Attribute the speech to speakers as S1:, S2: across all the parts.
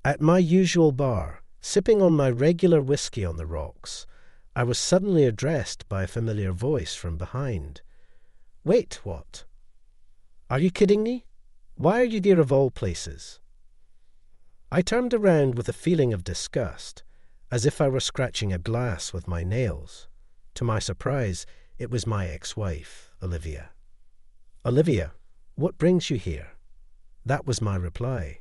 S1: At my usual bar, sipping on my regular whiskey on the rocks, I was suddenly addressed by a familiar voice from behind. "Wait, what? Are you kidding me? Why are you here of all places?" I turned around with a feeling of disgust, as if I were scratching a glass with my nails. To my surprise, it was my ex-wife, Olivia. "Olivia, what brings you here?" That was my reply.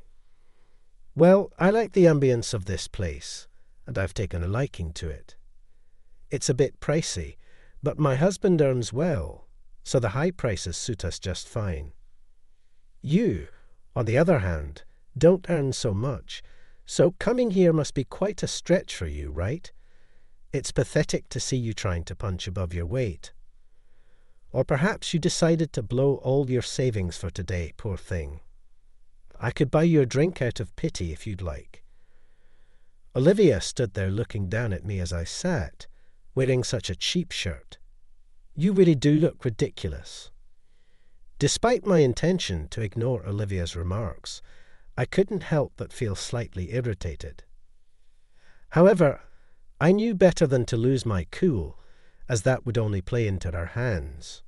S1: "Well, I like the ambience of this place, and I've taken a liking to it. It's a bit pricey, but my husband earns well, so the high prices suit us just fine. You, on the other hand, don't earn so much, so coming here must be quite a stretch for you, right? It's pathetic to see you trying to punch above your weight. Or perhaps you decided to blow all your savings for today, poor thing. I could buy you a drink out of pity if you'd like." Olivia stood there looking down at me as I sat, wearing such a cheap shirt. "You really do look ridiculous." Despite my intention to ignore Olivia's remarks, I couldn't help but feel slightly irritated. However, I knew better than to lose my cool, as that would only play into her hands.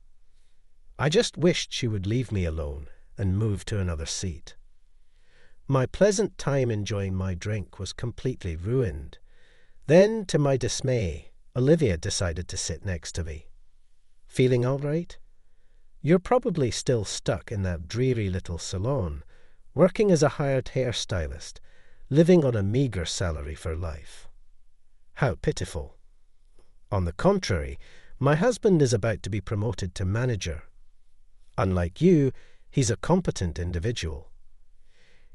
S1: I just wished she would leave me alone and move to another seat. My pleasant time enjoying my drink was completely ruined. Then, to my dismay, Olivia decided to sit next to me. "Feeling all right? You're probably still stuck in that dreary little salon, working as a hired hairstylist, living on a meagre salary for life. How pitiful. On the contrary, my husband is about to be promoted to manager. Unlike you, he's a competent individual.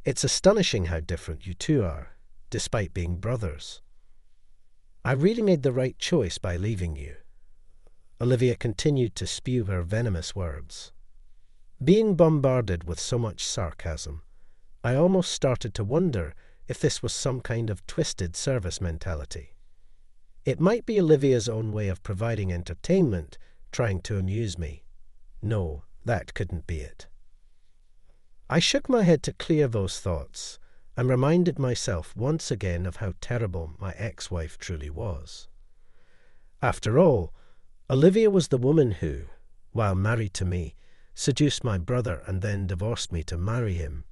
S1: It's astonishing how different you two are, despite being brothers. I really made the right choice by leaving you." Olivia continued to spew her venomous words. Being bombarded with so much sarcasm, I almost started to wonder if this was some kind of twisted service mentality. It might be Olivia's own way of providing entertainment, trying to amuse me. No, that couldn't be it. I shook my head to clear those thoughts and reminded myself once again of how terrible my ex-wife truly was. After all, Olivia was the woman who, while married to me, seduced my brother and then divorced me to marry him.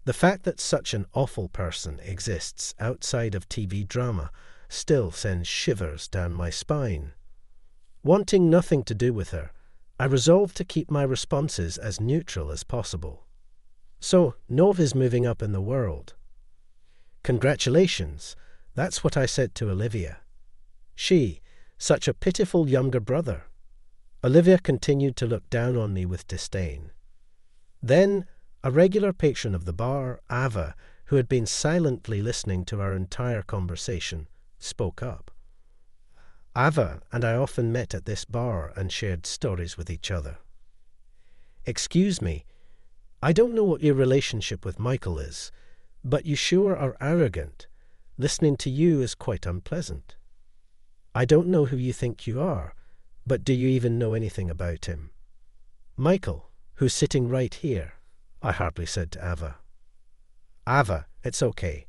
S1: The fact that such an awful person exists outside of TV drama still sends shivers down my spine. Wanting nothing to do with her, I resolved to keep my responses as neutral as possible. "So, Nova's moving up in the world." "Congratulations, that's what I said to Olivia. She, such a pitiful younger brother." Olivia continued to look down on me with disdain. Then, a regular patron of the bar, Ava, who had been silently listening to our entire conversation, spoke up. Ava and I often met at this bar and shared stories with each other. "Excuse me, I don't know what your relationship with Michael is, but you sure are arrogant. Listening to you is quite unpleasant. I don't know who you think you are, but do you even know anything about him?" "Michael, who's sitting right here," I hardly said to Ava. "Ava, it's okay.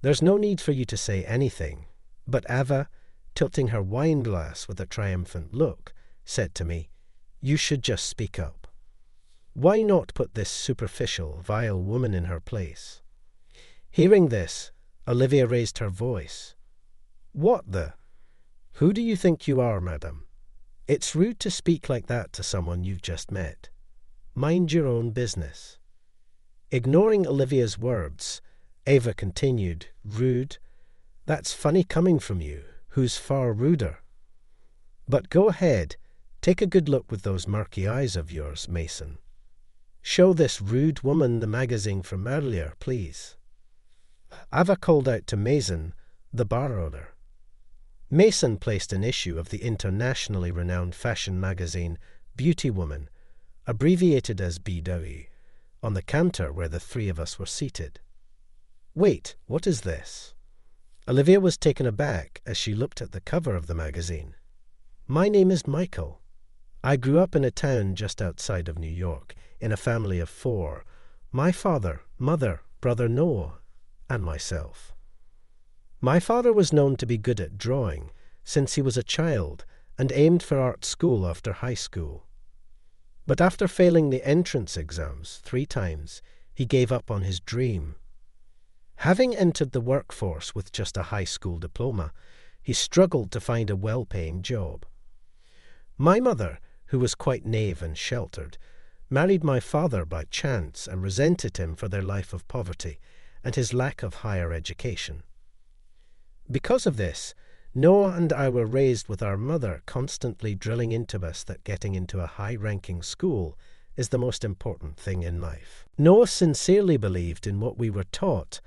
S1: There's no need for you to say anything." But Ava, tilting her wine glass with a triumphant look, said to me, "You should just speak up. Why not put this superficial, vile woman in her place?" Hearing this, Olivia raised her voice. "What the? Who do you think you are, madam? It's rude to speak like that to someone you've just met. Mind your own business." Ignoring Olivia's words, Ava continued, "Rude? That's funny coming from you, who's far ruder. But go ahead, take a good look with those murky eyes of yours, Mason. Show this rude woman the magazine from earlier, please." Ava called out to Mason, the bar owner. Mason placed an issue of the internationally renowned fashion magazine Beauty Woman, abbreviated as BW, on the counter where the three of us were seated. "Wait, what is this?" Olivia was taken aback as she looked at the cover of the magazine. "My name is Michael. I grew up in a town just outside of New York, in a family of 4. My father, mother, brother Noah, and myself. My father was known to be good at drawing since he was a child and aimed for art school after high school. But after failing the entrance exams 3 times, he gave up on his dream. Having entered the workforce with just a high school diploma, he struggled to find a well-paying job. My mother, who was quite naive and sheltered, married my father by chance and resented him for their life of poverty and his lack of higher education. Because of this, Noah and I were raised with our mother constantly drilling into us that getting into a high-ranking school is the most important thing in life. Noah sincerely believed in what we were taught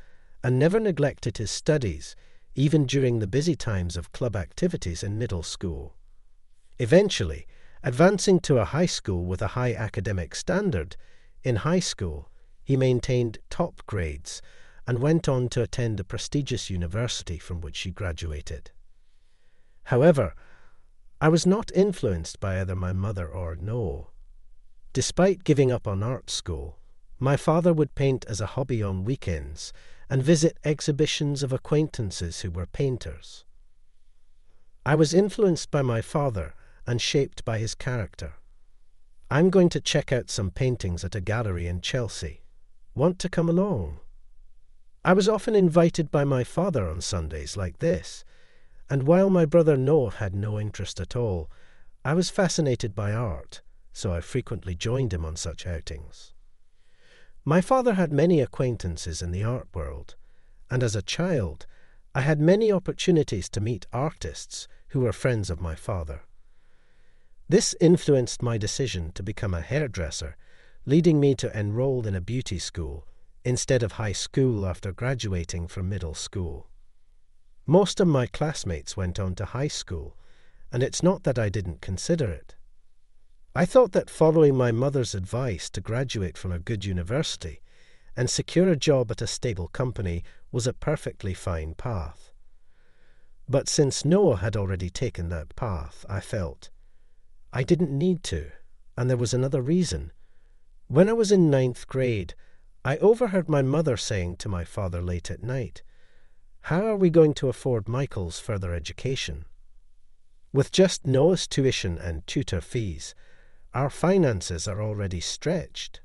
S1: and never neglected his studies, even during the busy times of club activities in middle school. Eventually, advancing to a high school with a high academic standard, in high school he maintained top grades and went on to attend a prestigious university from which he graduated. However, I was not influenced by either my mother or Noah. Despite giving up on art school, my father would paint as a hobby on weekends and visit exhibitions of acquaintances who were painters. I was influenced by my father and shaped by his character. I'm going to check out some paintings at a gallery in Chelsea. Want to come along? I was often invited by my father on Sundays like this, and while my brother Noah had no interest at all, I was fascinated by art, so I frequently joined him on such outings. My father had many acquaintances in the art world, and as a child, I had many opportunities to meet artists who were friends of my father. This influenced my decision to become a hairdresser, leading me to enroll in a beauty school instead of high school after graduating from middle school. Most of my classmates went on to high school, and it's not that I didn't consider it. I thought that following my mother's advice to graduate from a good university and secure a job at a stable company was a perfectly fine path. But since Noah had already taken that path, I felt I didn't need to, and there was another reason. When I was in 9th grade, I overheard my mother saying to my father late at night, "How are we going to afford Michael's further education? With just Noah's tuition and tutor fees, our finances are already stretched."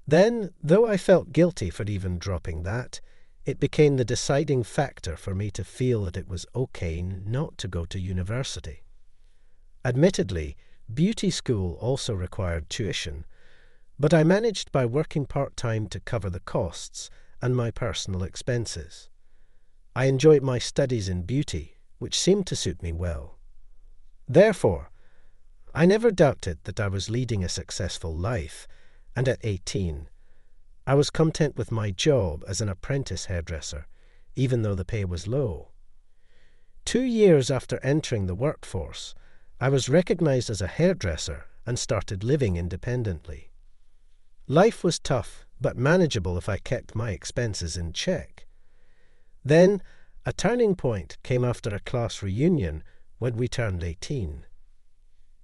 S1: Then, though I felt guilty for even dropping that, it became the deciding factor for me to feel that it was okay not to go to university. Admittedly, beauty school also required tuition, but I managed by working part-time to cover the costs and my personal expenses. I enjoyed my studies in beauty, which seemed to suit me well. Therefore, I never doubted that I was leading a successful life, and at 18, I was content with my job as an apprentice hairdresser, even though the pay was low. 2 years after entering the workforce, I was recognized as a hairdresser and started living independently. Life was tough, but manageable if I kept my expenses in check. Then, a turning point came after a class reunion when we turned 18.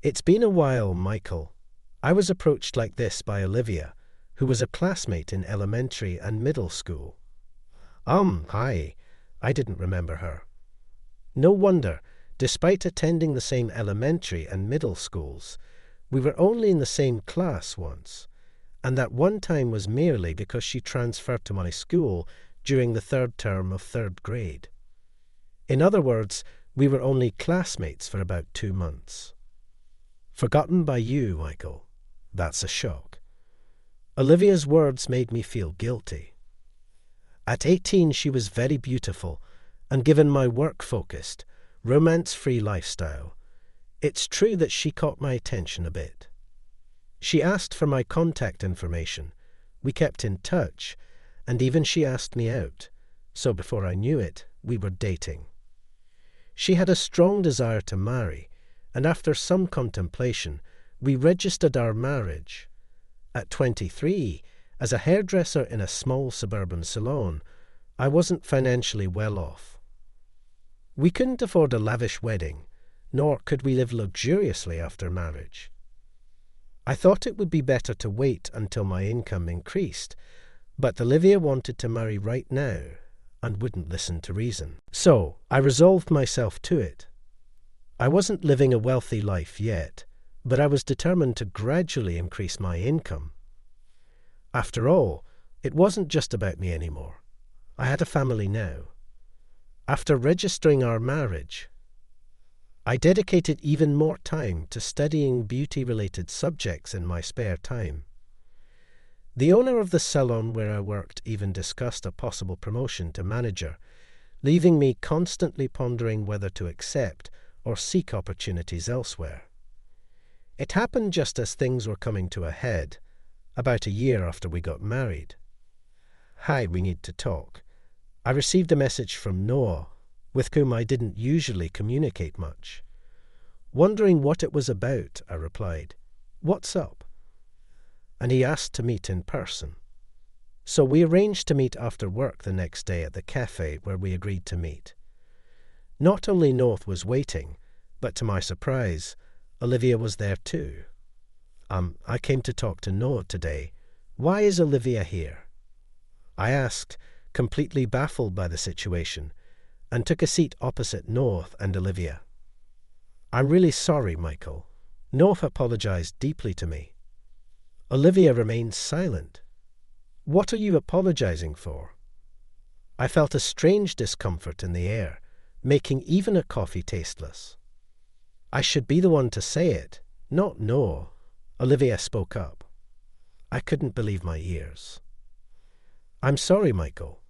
S1: "It's been a while, Michael." I was approached like this by Olivia, who was a classmate in elementary and middle school. Hi. I didn't remember her. No wonder, despite attending the same elementary and middle schools, we were only in the same class once, and that one time was merely because she transferred to my school during the 3rd term of 3rd grade. In other words, we were only classmates for about 2 months. Forgotten by you, Michael. That's a shock. Olivia's words made me feel guilty. At 18, she was very beautiful, and given my work-focused, romance-free lifestyle, it's true that she caught my attention a bit. She asked for my contact information, we kept in touch, and even she asked me out, so before I knew it, we were dating. She had a strong desire to marry, and after some contemplation, we registered our marriage. At 23, as a hairdresser in a small suburban salon, I wasn't financially well off. We couldn't afford a lavish wedding, nor could we live luxuriously after marriage. I thought it would be better to wait until my income increased, But Olivia wanted to marry right now and wouldn't listen to reason. So I resolved myself to it. I wasn't living a wealthy life yet, but I was determined to gradually increase my income. After all, it wasn't just about me anymore. I had a family now. After registering our marriage, I dedicated even more time to studying beauty-related subjects in my spare time. The owner of the salon where I worked even discussed a possible promotion to manager, leaving me constantly pondering whether to accept or seek opportunities elsewhere. It happened just as things were coming to a head, about a year after we got married. "Hi, we need to talk." I received a message from Noah, with whom I didn't usually communicate much. Wondering what it was about, I replied, "What's up?" And he asked to meet in person. So we arranged to meet after work the next day at the cafe where we agreed to meet. Not only Noah was waiting, but to my surprise, Olivia was there too. I came to talk to Noah today. Why is Olivia here?" I asked, completely baffled by the situation, and took a seat opposite Noah and Olivia. "I'm really sorry, Michael." Noah apologized deeply to me. Olivia remained silent. "What are you apologizing for?" I felt a strange discomfort in the air, making even a coffee tasteless. "I should be the one to say it, not Noah." Olivia spoke up. I couldn't believe my ears. "I'm sorry, Michael.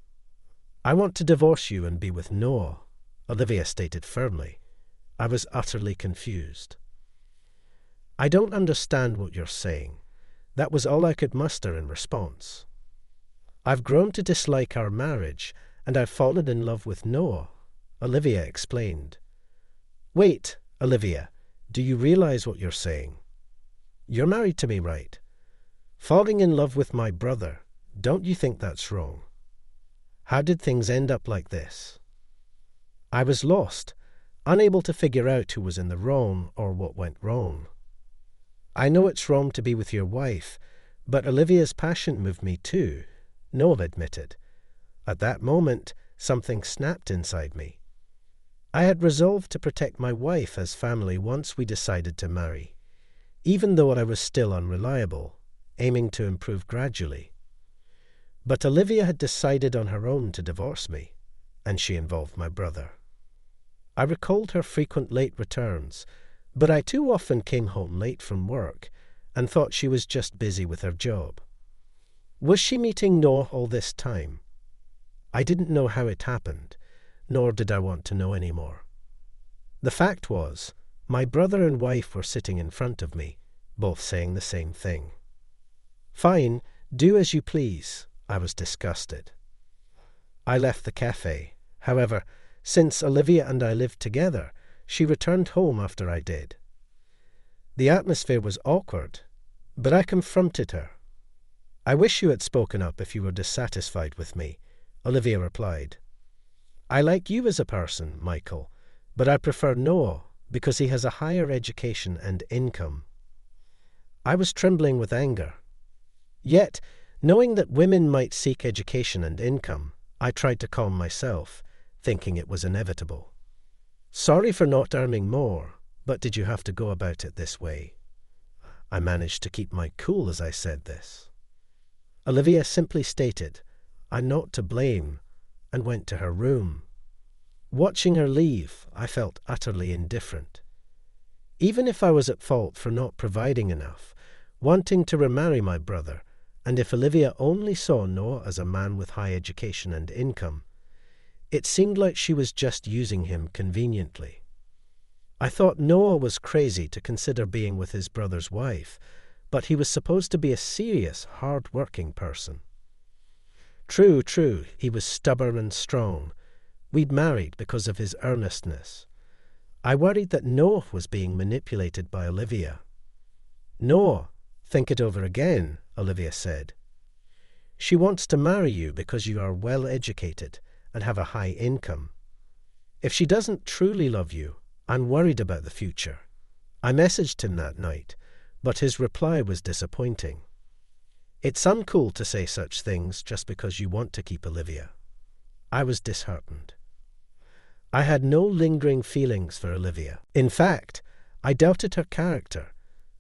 S1: I want to divorce you and be with Noah," Olivia stated firmly. I was utterly confused. "I don't understand what you're saying." That was all I could muster in response. "I've grown to dislike our marriage, and I've fallen in love with Noah," Olivia explained. "Wait, Olivia, do you realize what you're saying? You're married to me, right? Falling in love with my brother, don't you think that's wrong? How did things end up like this?" I was lost, unable to figure out who was in the wrong or what went wrong. "I know it's wrong to be with your wife, but Olivia's passion moved me too," Noah admitted. At that moment, something snapped inside me. I had resolved to protect my wife as family once we decided to marry, even though I was still unreliable, aiming to improve gradually. But Olivia had decided on her own to divorce me, and she involved my brother. I recalled her frequent late returns, but I too often came home late from work and thought she was just busy with her job. Was she meeting Noah all this time? I didn't know how it happened, nor did I want to know any more. The fact was, my brother and wife were sitting in front of me, both saying the same thing. "Fine, do as you please," I was disgusted. I left the cafe. However, since Olivia and I lived together, she returned home after I did. The atmosphere was awkward, but I confronted her. "I wish you had spoken up if you were dissatisfied with me," Olivia replied. "I like you as a person, Michael, but I prefer Noah because he has a higher education and income." I was trembling with anger. Yet, knowing that women might seek education and income, I tried to calm myself, thinking it was inevitable. "Sorry for not earning more, but did you have to go about it this way?" I managed to keep my cool as I said this. Olivia simply stated, "I'm not to blame," and went to her room. Watching her leave, I felt utterly indifferent. Even if I was at fault for not providing enough, wanting to remarry my brother, and if Olivia only saw Noah as a man with high education and income, it seemed like she was just using him conveniently. I thought Noah was crazy to consider being with his brother's wife, but he was supposed to be a serious, hard-working person. True, he was stubborn and strong. We'd married because of his earnestness. I worried that Noah was being manipulated by Olivia. "Noah, think it over again," Olivia said. "She wants to marry you because you are well educated and have a high income. If she doesn't truly love you, I'm worried about the future." I messaged him that night, but his reply was disappointing. It's uncool to say such things just because you want to keep Olivia. I was disheartened. I had no lingering feelings for Olivia. In fact, I doubted her character,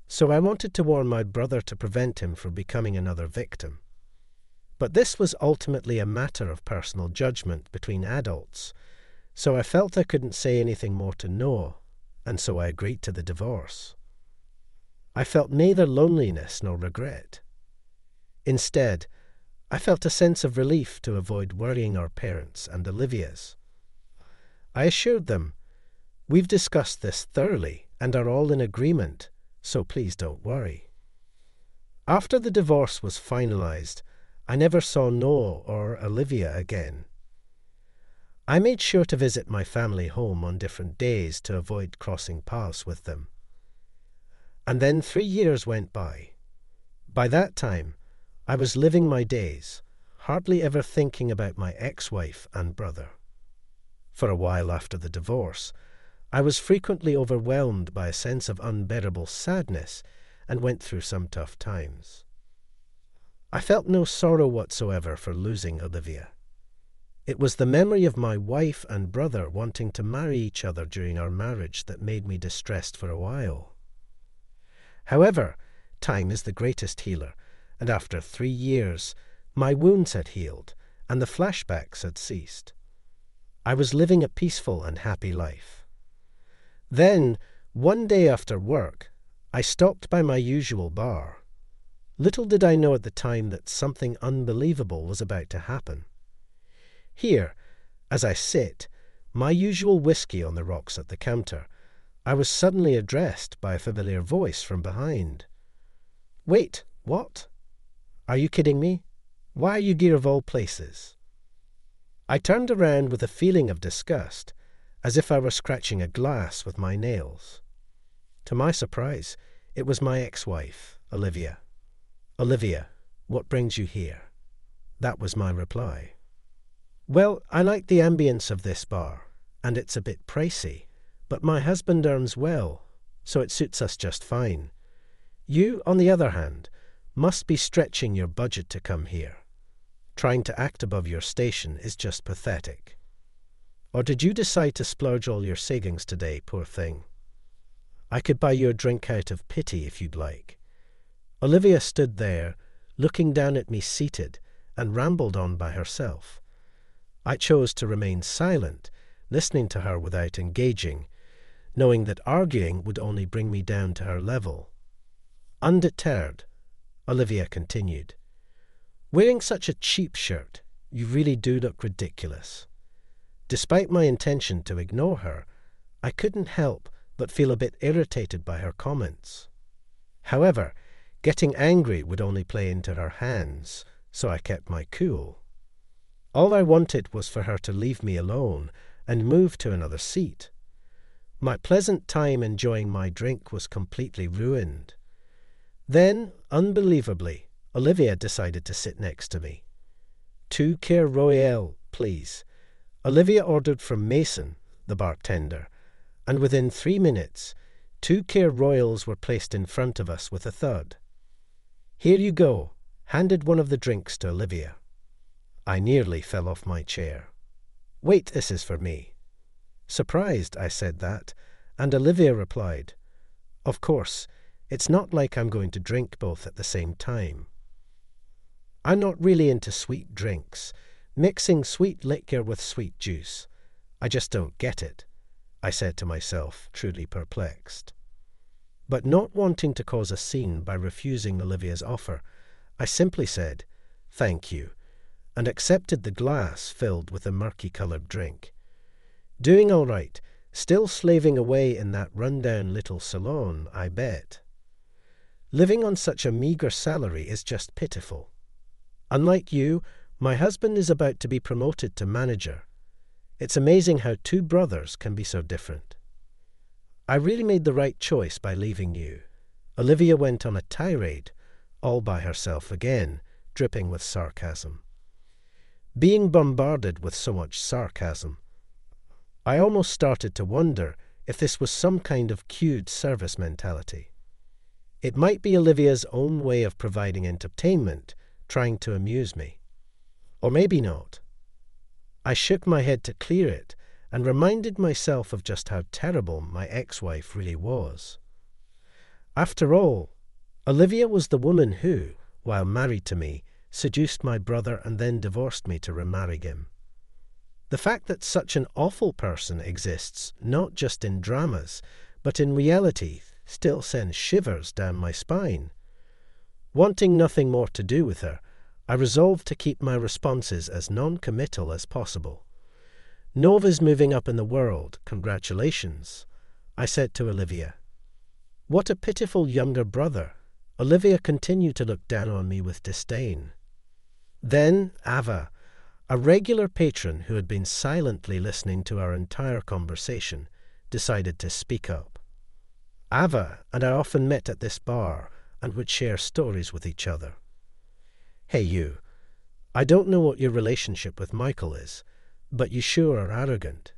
S1: so I wanted to warn my brother to prevent him from becoming another victim. But this was ultimately a matter of personal judgment between adults, so I felt I couldn't say anything more to Noah, and so I agreed to the divorce. I felt neither loneliness nor regret. Instead, I felt a sense of relief to avoid worrying our parents and Olivia's. I assured them, "We've discussed this thoroughly and are all in agreement, so please don't worry." After the divorce was finalized, I never saw Noah or Olivia again. I made sure to visit my family home on different days to avoid crossing paths with them. And then 3 years went by. By that time, I was living my days, hardly ever thinking about my ex-wife and brother. For a while after the divorce, I was frequently overwhelmed by a sense of unbearable sadness and went through some tough times. I felt no sorrow whatsoever for losing Olivia. It was the memory of my wife and brother wanting to marry each other during our marriage that made me distressed for a while. However, time is the greatest healer, and after 3 years, my wounds had healed and the flashbacks had ceased. I was living a peaceful and happy life. Then, one day after work, I stopped by my usual bar. Little did I know at the time that something unbelievable was about to happen. Here, as I sit, my usual whiskey on the rocks at the counter, I was suddenly addressed by a familiar voice from behind. "Wait, what? Are you kidding me? Why are you here of all places?" I turned around with a feeling of disgust, as if I were scratching a glass with my nails. To my surprise, it was my ex-wife, Olivia. "Olivia, what brings you here?" That was my reply. "Well, I like the ambience of this bar, and it's a bit pricey, but my husband earns well, so it suits us just fine. You, on the other hand, must be stretching your budget to come here. Trying to act above your station is just pathetic. Or did you decide to splurge all your savings today, poor thing? I could buy you a drink out of pity if you'd like." Olivia stood there, looking down at me seated, and rambled on by herself. I chose to remain silent, listening to her without engaging, knowing that arguing would only bring me down to her level. Undeterred, Olivia continued, "Wearing such a cheap shirt, you really do look ridiculous." Despite my intention to ignore her, I couldn't help but feel a bit irritated by her comments. However, getting angry would only play into her hands, so I kept my cool. All I wanted was for her to leave me alone and move to another seat. My pleasant time enjoying my drink was completely ruined. Then, unbelievably, Olivia decided to sit next to me. "2 Care Royale, please." Olivia ordered from Mason, the bartender, and within 3 minutes, 2 Care Royals were placed in front of us with a thud. "Here you go," handed one of the drinks to Olivia. I nearly fell off my chair. "Wait, this is for me." Surprised, I said that, and Olivia replied, "Of course, it's not like I'm going to drink both at the same time." I'm not really into sweet drinks, mixing sweet liquor with sweet juice. I just don't get it, I said to myself, truly perplexed. But not wanting to cause a scene by refusing Olivia's offer, I simply said, "Thank you," and accepted the glass filled with a murky-coloured drink. Doing all right, still slaving away in that run-down little salon, I bet. Living on such a meagre salary is just pitiful. Unlike you, my husband is about to be promoted to manager. It's amazing how 2 brothers can be so different. I really made the right choice by leaving you. Olivia went on a tirade, all by herself again, dripping with sarcasm. Being bombarded with so much sarcasm, I almost started to wonder if this was some kind of cued service mentality. It might be Olivia's own way of providing entertainment, trying to amuse me. Or maybe not. I shook my head to clear it and reminded myself of just how terrible my ex-wife really was. After all, Olivia was the woman who, while married to me, seduced my brother and then divorced me to remarry him. The fact that such an awful person exists, not just in dramas, but in reality, still sends shivers down my spine. Wanting nothing more to do with her, I resolved to keep my responses as non-committal as possible. "Nova's moving up in the world, congratulations," I said to Olivia. What a pitiful younger brother. Olivia continued to look down on me with disdain. Then Ava, a regular patron who had been silently listening to our entire conversation, decided to speak up. Ava and I often met at this bar and would share stories with each other. "Hey you, I don't know what your relationship with Michael is, but you sure are arrogant.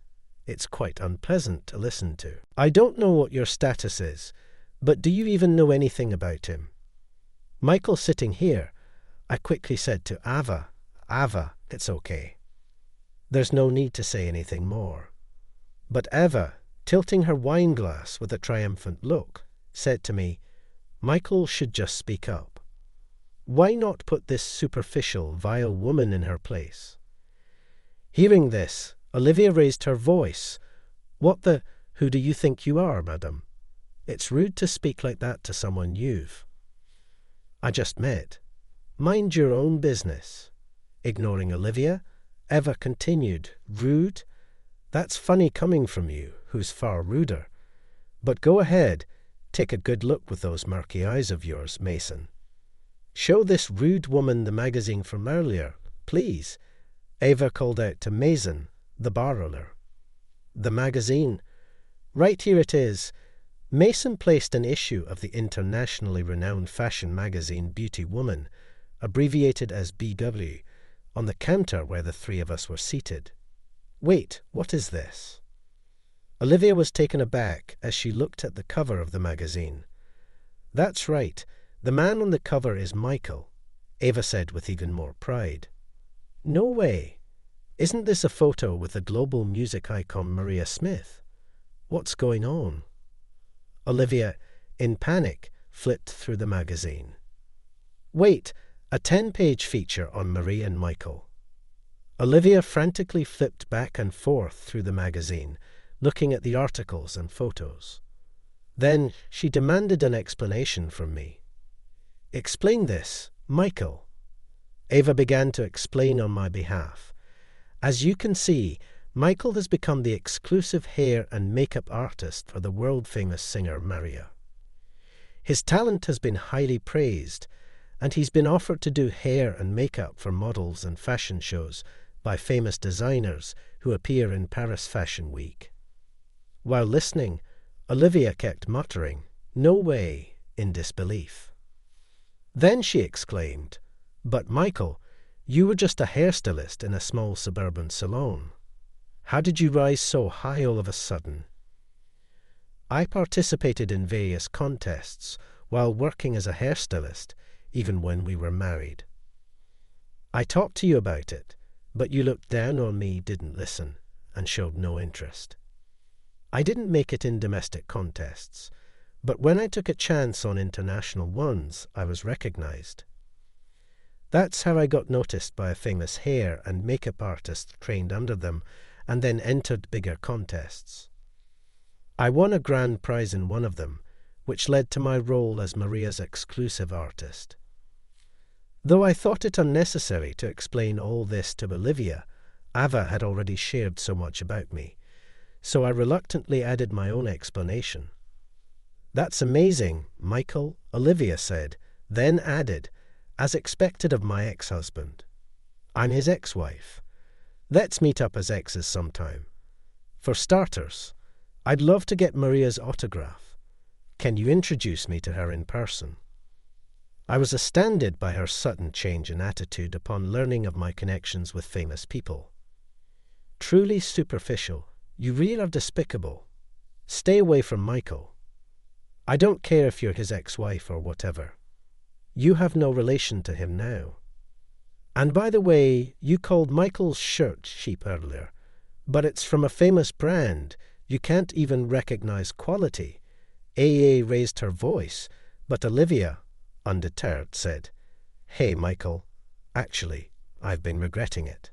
S1: It's quite unpleasant to listen to. I don't know what your status is, but do you even know anything about him?" "Michael's sitting here," I quickly said to Ava. "Ava, it's okay. There's no need to say anything more." But Ava, tilting her wine glass with a triumphant look, said to me, "Michael should just speak up. Why not put this superficial, vile woman in her place?" Hearing this, Olivia raised her voice. Who do you think you are, madam? It's rude to speak like that to someone you've I just met. Mind your own business." Ignoring Olivia, Eva continued, "Rude? That's funny coming from you, who's far ruder. But go ahead, take a good look with those murky eyes of yours, Mason. Show this rude woman the magazine from earlier, please." Eva called out to Mason, the bar owner. "The magazine. Right here it is." Mason placed an issue of the internationally renowned fashion magazine Beauty Woman, abbreviated as BW, on the counter where the three of us were seated. "Wait, what is this?" Olivia was taken aback as she looked at the cover of the magazine. "That's right, the man on the cover is Michael," Ava said with even more pride. "No way. Isn't this a photo with the global music icon Maria Smith? What's going on?" Olivia, in panic, flipped through the magazine. "Wait, a 10-page feature on Marie and Michael." Olivia frantically flipped back and forth through the magazine, looking at the articles and photos. Then she demanded an explanation from me. "Explain this, Michael." Ava began to explain on my behalf. "As you can see, Michael has become the exclusive hair and makeup artist for the world-famous singer Maria. His talent has been highly praised, and he's been offered to do hair and makeup for models and fashion shows by famous designers who appear in Paris Fashion Week." While listening, Olivia kept muttering, "No way," in disbelief. Then she exclaimed, "But Michael, you were just a hairstylist in a small suburban salon. How did you rise so high all of a sudden?" "I participated in various contests while working as a hairstylist, even when we were married. I talked to you about it, but you looked down on me, didn't listen, and showed no interest. I didn't make it in domestic contests, but when I took a chance on international ones, I was recognized. That's how I got noticed by a famous hair and makeup artist trained under them, and then entered bigger contests. I won a grand prize in one of them, which led to my role as Maria's exclusive artist." Though I thought it unnecessary to explain all this to Olivia, Ava had already shared so much about me, so I reluctantly added my own explanation. "That's amazing, Michael," Olivia said, then added, "as expected of my ex-husband. I'm his ex-wife. Let's meet up as exes sometime. For starters, I'd love to get Maria's autograph. Can you introduce me to her in person?" I was astounded by her sudden change in attitude upon learning of my connections with famous people. "Truly superficial. You really are despicable. Stay away from Michael." I don't care if you're his ex-wife or whatever. You have no relation to him now. And by the way, you called Michael's shirt cheap earlier, but it's from a famous brand. You can't even recognize quality. AA raised her voice, but Olivia, undeterred, said, "Hey, Michael, actually, I've been regretting it.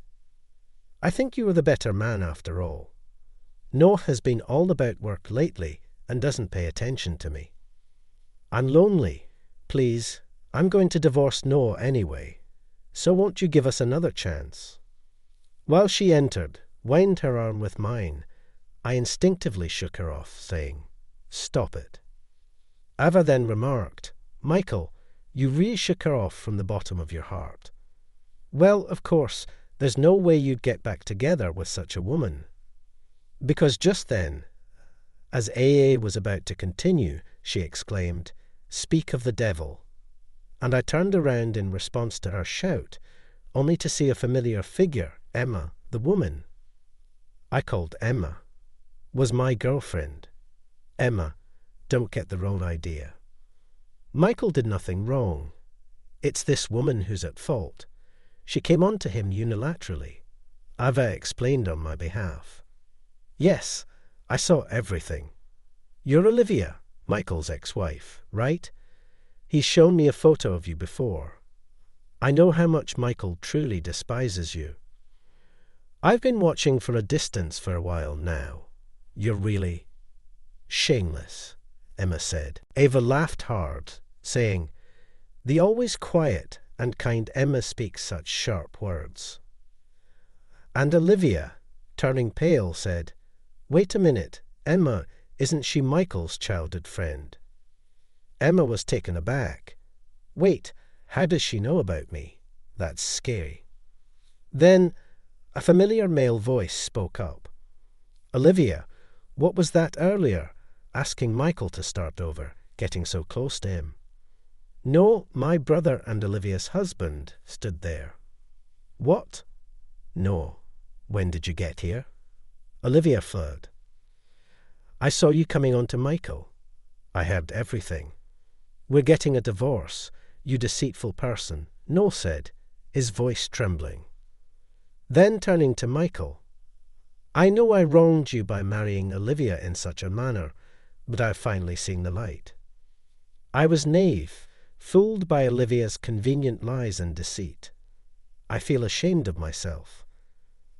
S1: I think you are the better man after all. Noah has been all about work lately and doesn't pay attention to me. I'm lonely. Please, I'm going to divorce Noah anyway, so won't you give us another chance?" While she entered, wound her arm with mine, I instinctively shook her off, saying, "Stop it." Ava then remarked, "Michael, you really shook her off from the bottom of your heart. Well, of course, there's no way you'd get back together with such a woman." Because just then, as AA was about to continue, she exclaimed, "Speak of the devil." And I turned around in response to her shout, only to see a familiar figure, Emma, the woman I called Emma, was my girlfriend. Emma, don't get the wrong idea. Michael did nothing wrong. It's this woman who's at fault. She came on to him unilaterally. Ava explained on my behalf. "Yes, I saw everything. You're Olivia, Michael's ex-wife, right? He's shown me a photo of you before. I know how much Michael truly despises you. I've been watching from a distance for a while now. You're really shameless," Emma said. Ava laughed hard, saying, "The always quiet and kind Emma speaks such sharp words." And Olivia, turning pale, said, "Wait a minute, Emma, isn't she Michael's childhood friend?" Emma was taken aback. "Wait, how does she know about me? That's scary." Then a familiar male voice spoke up. "Olivia, what was that earlier, asking Michael to start over, getting so close to him?" "No, my brother and Olivia's husband stood there." "What?" "No. When did you get here?" Olivia flirted. "I saw you coming on to Michael. I heard everything. We're getting a divorce, you deceitful person," Noel said, his voice trembling. Then turning to Michael, "I know I wronged you by marrying Olivia in such a manner, but I've finally seen the light. I was naive, fooled by Olivia's convenient lies and deceit. I feel ashamed of myself.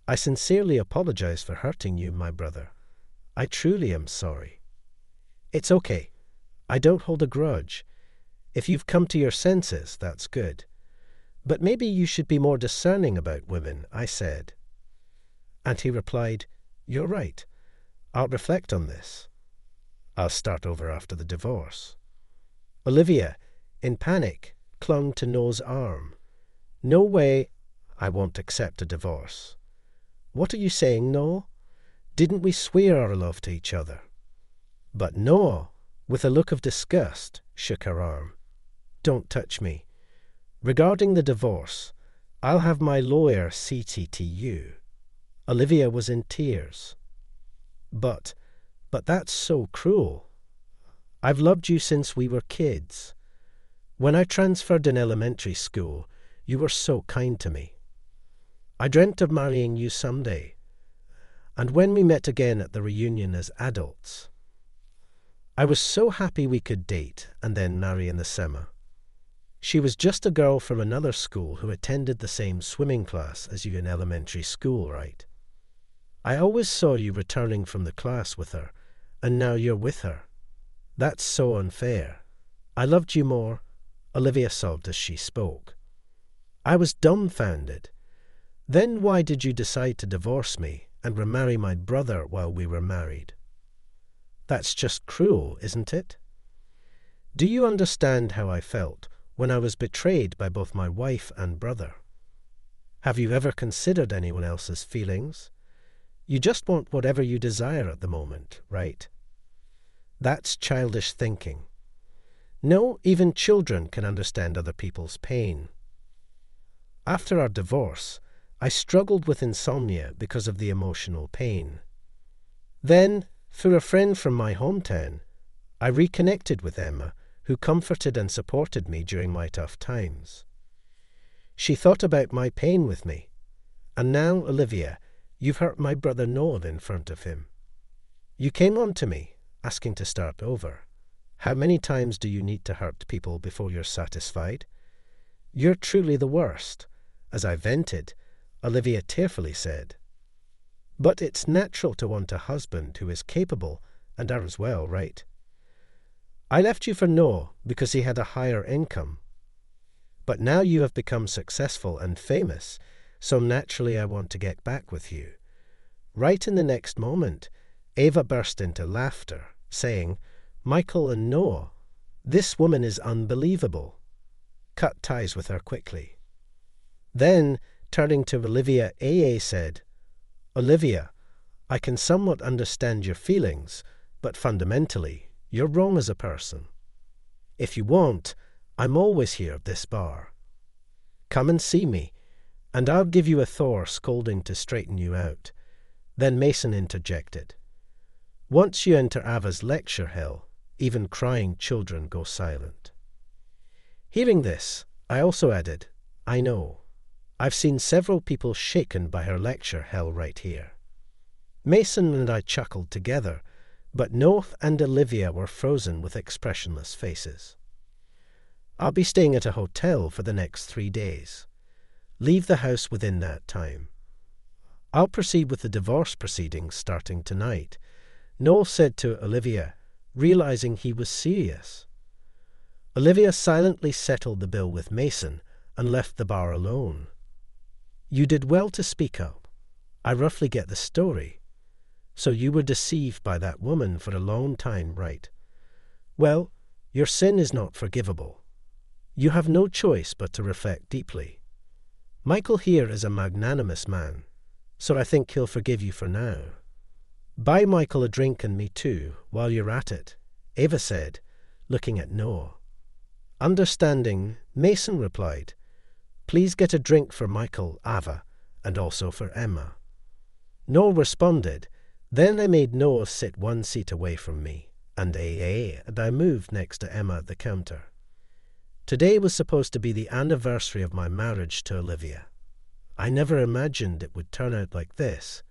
S1: I sincerely apologize for hurting you, my brother. I truly am sorry. It's okay. I don't hold a grudge. If you've come to your senses, that's good. But maybe you should be more discerning about women," I said. And he replied, "You're right. I'll reflect on this. I'll start over after the divorce." Olivia, in panic, clung to Noah's arm. "No way. I won't accept a divorce." "What are you saying, Noah? Didn't we swear our love to each other?" But Noah, with a look of disgust, shook her arm. "Don't touch me. Regarding the divorce, I'll have my lawyer see to you." Olivia was in tears. But that's so cruel. I've loved you since we were kids. When I transferred in elementary school, you were so kind to me. I dreamt of marrying you someday. And when we met again at the reunion as adults, I was so happy we could date and then marry in the summer. She was just a girl from another school who attended the same swimming class as you in elementary school, right? I always saw you returning from the class with her, and now you're with her. That's so unfair. I loved you more," Olivia sobbed as she spoke. "I was dumbfounded. Then why did you decide to divorce me and remarry my brother while we were married? That's just cruel, isn't it? Do you understand how I felt when I was betrayed by both my wife and brother? Have you ever considered anyone else's feelings? You just want whatever you desire at the moment, right? That's childish thinking. No, even children can understand other people's pain. After our divorce, I struggled with insomnia because of the emotional pain. Then, through a friend from my hometown, I reconnected with Emma, who comforted and supported me during my tough times. She thought about my pain with me. And now, Olivia, you've hurt my brother Noel in front of him. You came on to me, asking to start over. How many times do you need to hurt people before you're satisfied? You're truly the worst. As I vented, Olivia tearfully said, "But it's natural to want a husband who is capable and are as well, right? I left you for Noel because he had a higher income. But now you have become successful and famous, so naturally I want to get back with you." Right in the next moment, Ava burst into laughter, saying, "Michael and Noah, this woman is unbelievable." Cut ties with her quickly. Then, turning to Olivia, AA said, "Olivia, I can somewhat understand your feelings, but fundamentally, you're wrong as a person. If you want, I'm always here at this bar. Come and see me, and I'll give you a Thor scolding to straighten you out." Then Mason interjected, "Once you enter Ava's lecture hell, even crying children go silent." Hearing this, I also added, "I know. I've seen several people shaken by her lecture hell right here." Mason and I chuckled together, but Noth and Olivia were frozen with expressionless faces. "I'll be staying at a hotel for the next 3 days. Leave the house within that time. I'll proceed with the divorce proceedings starting tonight," Noel said to Olivia, realizing he was serious. Olivia silently settled the bill with Mason and left the bar alone. "You did well to speak up. I roughly get the story. So you were deceived by that woman for a long time, right? Well, your sin is not forgivable. You have no choice but to reflect deeply. Michael here is a magnanimous man, so I think he'll forgive you for now. Buy Michael a drink and me too, while you're at it," Ava said, looking at Noah. Understanding, Mason replied, "Please get a drink for Michael, Ava, and also for Emma." Noah responded, "Then I made Noah sit 1 seat away from me, and I moved next to Emma at the counter. Today was supposed to be the anniversary of my marriage to Olivia. I never imagined it would turn out like this,"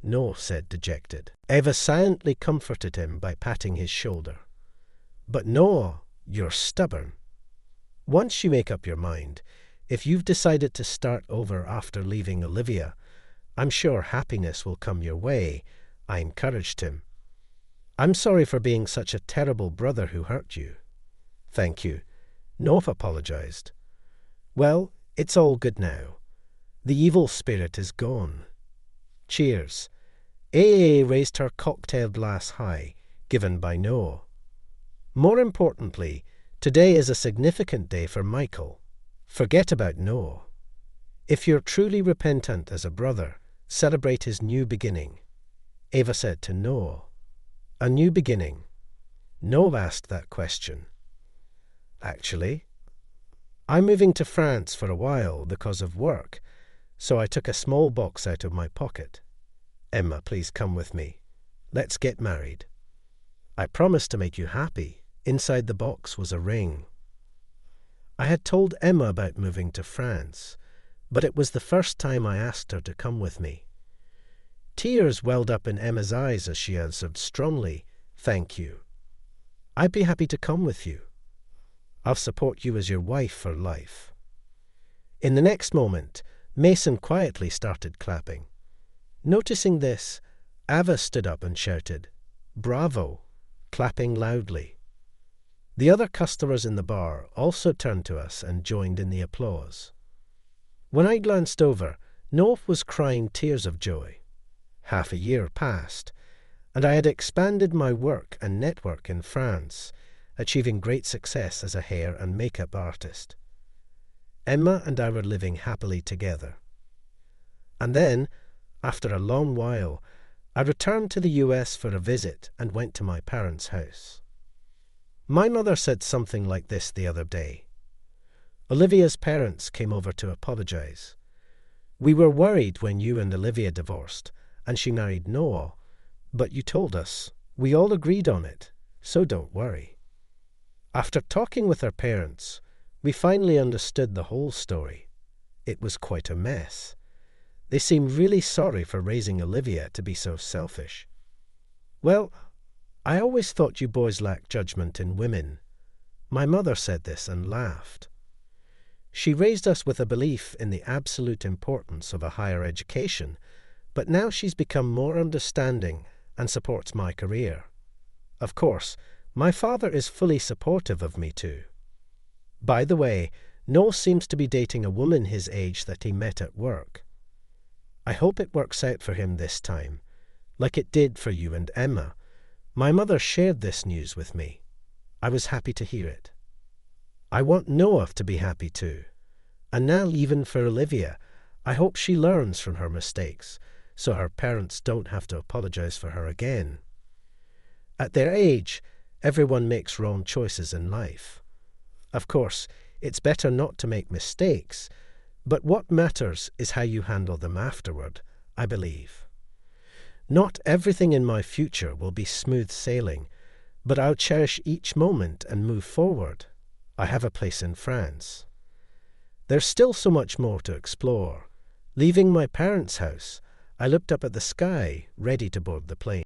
S1: Noah said, dejected. Eva silently comforted him by patting his shoulder. "But Noah, you're stubborn. Once you make up your mind, if you've decided to start over after leaving Olivia, I'm sure happiness will come your way," I encouraged him. "I'm sorry for being such a terrible brother who hurt you." "Thank you," Noah apologized. "Well, it's all good now. The evil spirit is gone. Cheers." AA raised her cocktail glass high, given by Noah. More importantly, today is a significant day for Michael. Forget about Noah. If you're truly repentant as a brother, celebrate his new beginning, Ava said to Noah. "A new beginning?" Noah asked that question. "Actually, I'm moving to France for a while because of work, so I took a small box out of my pocket. Emma, please come with me. Let's get married. I promise to make you happy." Inside the box was a ring. I had told Emma about moving to France, but it was the first time I asked her to come with me. Tears welled up in Emma's eyes as she answered strongly, "Thank you. I'd be happy to come with you. I'll support you as your wife for life." In the next moment, Mason quietly started clapping. Noticing this, Ava stood up and shouted, "Bravo," clapping loudly. The other customers in the bar also turned to us and joined in the applause. When I glanced over, Noah was crying tears of joy. Half a year passed, and I had expanded my work and network in France, achieving great success as a hair and makeup artist. Emma and I were living happily together. And then, after a long while, I returned to the US for a visit and went to my parents' house. My mother said something like this the other day. Olivia's parents came over to apologize. "We were worried when you and Olivia divorced, and she married Noah, but you told us. We all agreed on it, so don't worry. After talking with her parents, we finally understood the whole story. It was quite a mess. They seemed really sorry for raising Olivia to be so selfish. Well, I always thought you boys lacked judgment in women. My mother said this and laughed. She raised us with a belief in the absolute importance of a higher education, but now she's become more understanding and supports my career. Of course, my father is fully supportive of me too. By the way, Noel seems to be dating a woman his age that he met at work. I hope it works out for him this time, like it did for you and Emma. My mother shared this news with me. I was happy to hear it. I want Noah to be happy too. And now even for Olivia, I hope she learns from her mistakes, so her parents don't have to apologize for her again. At their age, everyone makes wrong choices in life. Of course, it's better not to make mistakes, but what matters is how you handle them afterward, I believe. Not everything in my future will be smooth sailing, but I'll cherish each moment and move forward. I have a place in France. There's still so much more to explore. Leaving my parents' house, I looked up at the sky, ready to board the plane.